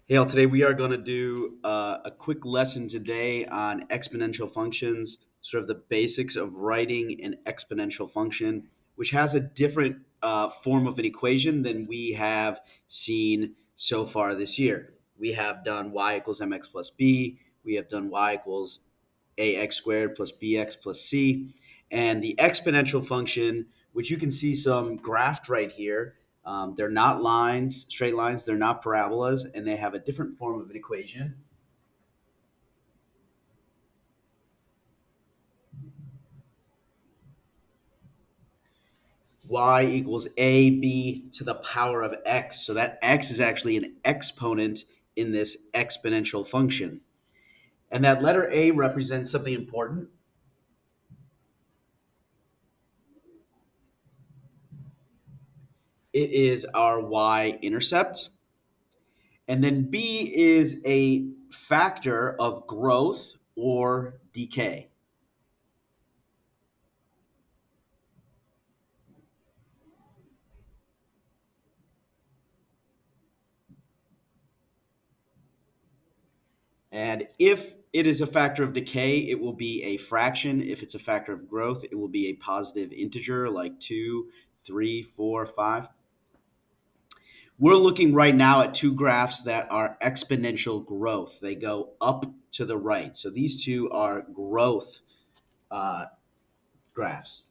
Hey, all, today we are going to do a quick lesson today on exponential functions, sort of the basics of writing an exponential function, which has a different form of an equation than we have seen so far this year. We have done y equals mx plus b. We have done y equals ax squared plus bx plus c. And the exponential function, which you can see some graphed right here, they're not lines, straight lines, they're not parabolas, and they have a different form of an equation. Y equals AB to the power of x. So that x is actually an exponent in this exponential function. And that letter A represents something important. It is our y-intercept. And then B is a factor of growth or decay. And if it is a factor of decay, it will be a fraction. If it's a factor of growth, it will be a positive integer like 2, 3, 4, 5. We're looking right now at two graphs that are exponential growth. They go up to the right. So these two are growth uh, graphs.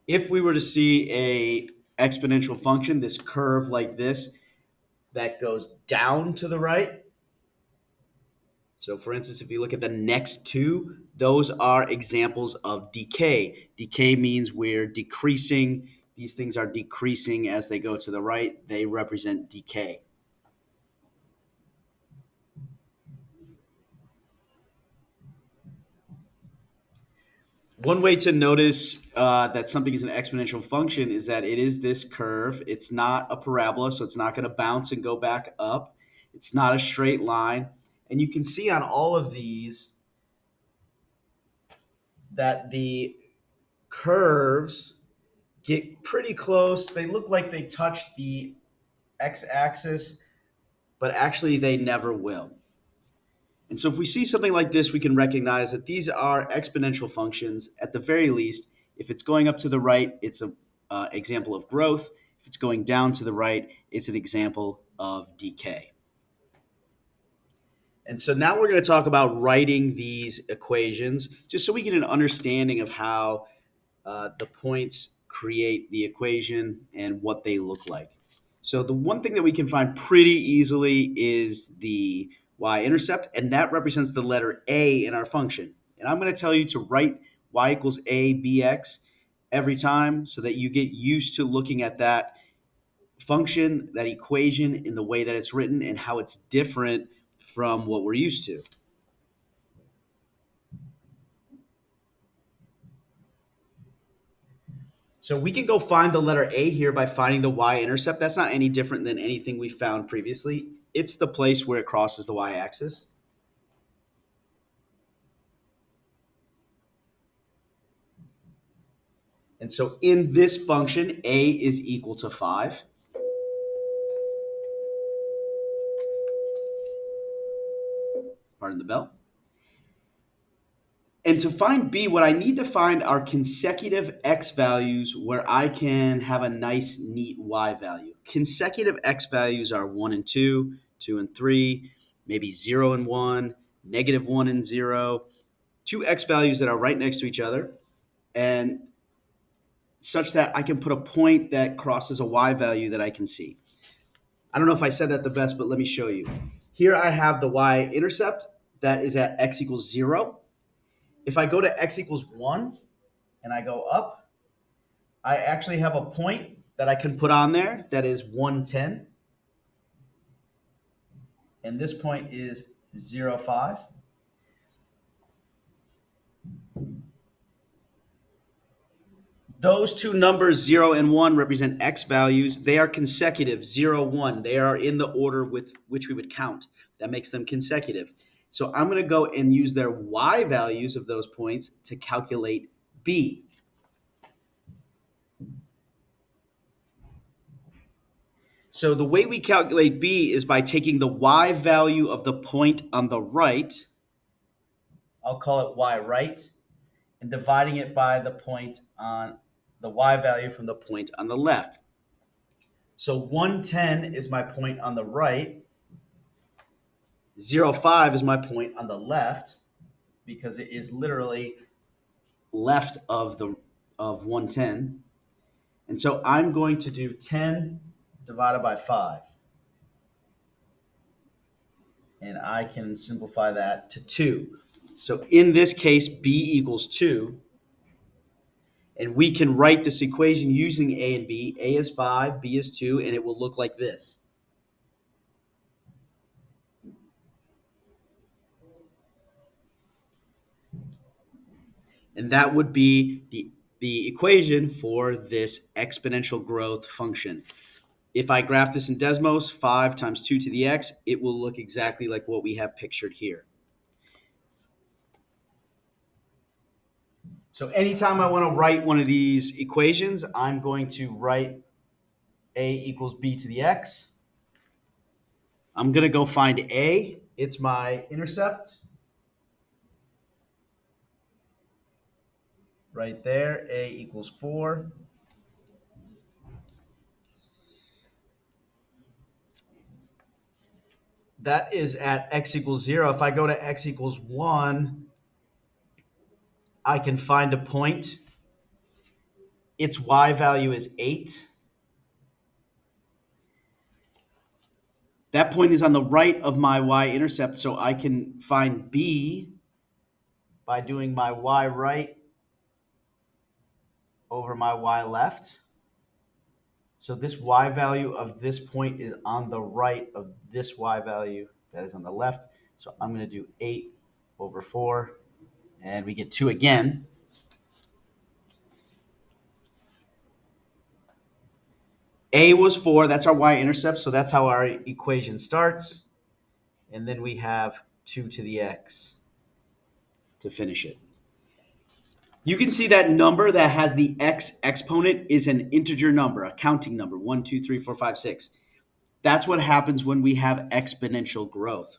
If we were to see a exponential function, this curve like this, that goes down to the right. So for instance, if you look at the next two, those are examples of decay. Decay means we're decreasing. These things are decreasing as they go to the right. They represent decay. One way to notice that something is an exponential function is that it is this curve. It's not a parabola, so it's not going to bounce and go back up. It's not a straight line. And you can see on all of these that the curves get pretty close. They look like they touch the x-axis, but actually they never will. And so if we see something like this, we can recognize that these are exponential functions. At the very least, if it's going up to the right, it's an example of growth. If it's going down to the right, it's an example of decay. And so now we're going to talk about writing these equations just so we get an understanding of how the points create the equation and what they look like. So the one thing that we can find pretty easily is the y-intercept, and that represents the letter A in our function. And I'm going to tell you to write y equals a bx every time so that you get used to looking at that function, that equation in the way that it's written and how it's different from what we're used to. So we can go find the letter A here by finding the y-intercept. That's not any different than anything we found previously. It's the place where it crosses the y-axis. And so in this function, A is equal to 5. Pardon the bell. And to find B, what I need to find are consecutive x values where I can have a nice, neat y value. Consecutive x values are 1 and 2, 2 and 3, maybe 0 and 1, negative 1 and 0. Two x values that are right next to each other, and such that I can put a point that crosses a y value that I can see. I don't know if I said that the best, but let me show you. Here I have the y-intercept that is at x equals 0. If I go to x equals 1 and I go up, I actually have a point that I can put on there that is 110. And this point is 0, 5. Those two numbers, 0 and 1, represent x values. They are consecutive, 0, 1. They are in the order with which we would count. That makes them consecutive. So I'm going to go and use their y values of those points to calculate b. So the way we calculate b is by taking the y value of the point on the right, I'll call it y right, and dividing it by the point on the y value from the point on the left. So 110 is my point on the right, 0.5 is my point on the left, because it is literally left of 110. And so I'm going to do 10 divided by 5. And I can simplify that to 2. So in this case, b equals 2. And we can write this equation using a and b. A is 5, b is 2, and it will look like this. And that would be the equation for this exponential growth function. If I graph this in Desmos, 5 times 2 to the x, it will look exactly like what we have pictured here. So anytime I want to write one of these equations, I'm going to write a equals b to the x. I'm going to go find a. It's my intercept. Right there, a equals 4. That is at x equals 0. If I go to x equals 1, I can find a point. Its y value is 8. That point is on the right of my y-intercept, so I can find b by doing my y right over my y left. So this y value of this point is on the right of this y value that is on the left. So I'm going to do 8 over 4, and we get 2 again. A was 4. That's our y-intercept, so that's how our equation starts. And then we have 2 to the x to finish it. You can see that number that has the x exponent is an integer number, a counting number, 1, 2, 3, 4, 5, 6. That's what happens when we have exponential growth.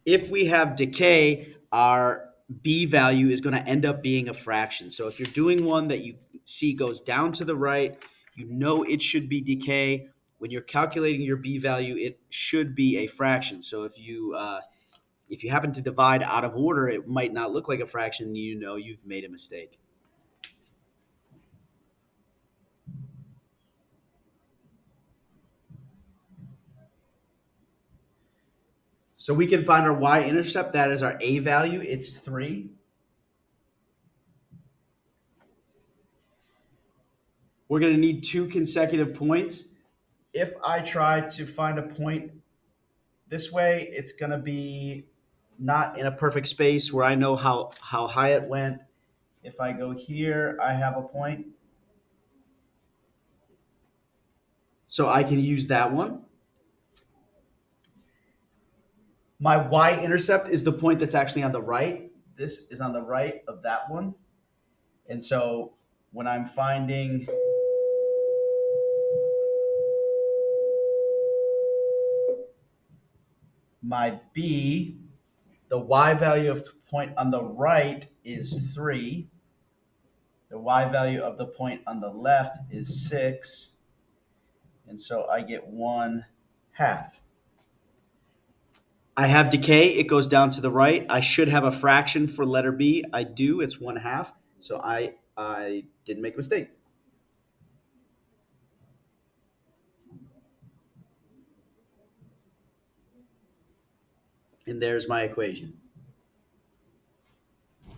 If we have decay, our b value is going to end up being a fraction. So if you're doing one that you see goes down to the right, you know it should be decay. When you're calculating your b value, it should be a fraction. So if you happen to divide out of order, it might not look like a fraction. You know you've made a mistake. So we can find our y-intercept. That is our a value. It's 3. We're going to need 2 consecutive points. If I try to find a point this way, it's going to be not in a perfect space where I know how high it went. If I go here, I have a point. So I can use that one. My y-intercept is the point that's actually on the right. This is on the right of that one. And so when I'm finding my b, the y value of the point on the right is 3. The y value of the point on the left is 6. And so I get 1/2. I have decay. It goes down to the right. I should have a fraction for letter B. I do. It's 1/2. So I didn't make a mistake. And there's my equation. I'm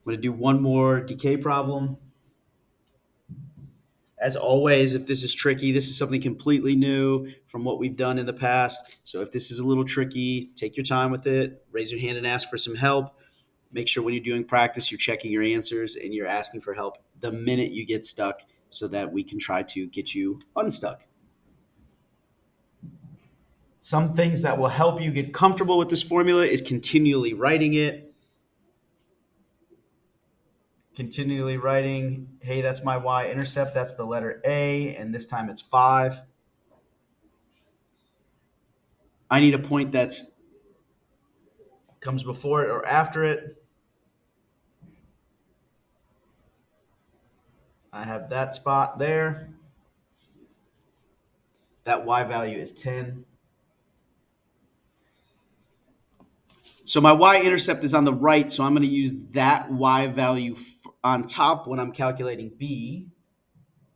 going to do one more decay problem. As always, if this is tricky, this is something completely new from what we've done in the past. So if this is a little tricky, take your time with it. Raise your hand and ask for some help. Make sure when you're doing practice, you're checking your answers and you're asking for help the minute you get stuck so that we can try to get you unstuck. Some things that will help you get comfortable with this formula is continually writing it. Continually writing, hey, that's my y-intercept. That's the letter A, and this time it's 5. I need a point that's comes before it or after it. I have that spot there. That y value is 10. So my y-intercept is on the right, so I'm going to use that y value on top when I'm calculating b,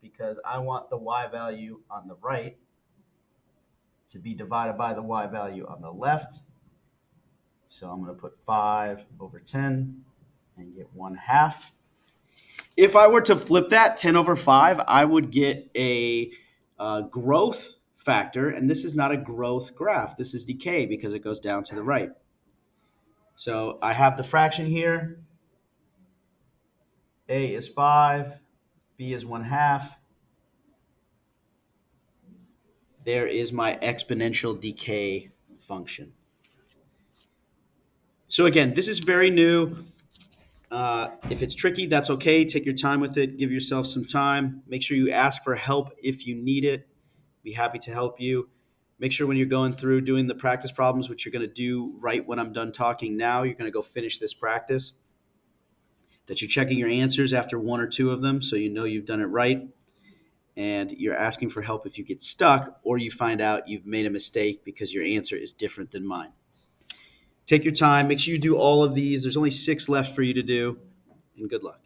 because I want the y value on the right to be divided by the y value on the left. So I'm going to put 5 over 10 and get 1/2. If I were to flip that 10 over 5, I would get a growth factor, and this is not a growth graph. This is decay because it goes down to the right. So I have the fraction here. A is 5, B is 1/2. There is my exponential decay function. So again, this is very new. If it's tricky, that's okay. Take your time with it. Give yourself some time. Make sure you ask for help if you need it. Be happy to help you. Make sure when you're going through doing the practice problems, which you're going to do right when I'm done talking now, you're going to go finish this practice, that you're checking your answers after one or two of them so you know you've done it right. And you're asking for help if you get stuck or you find out you've made a mistake because your answer is different than mine. Take your time. Make sure you do all of these. There's only 6 left for you to do, and good luck.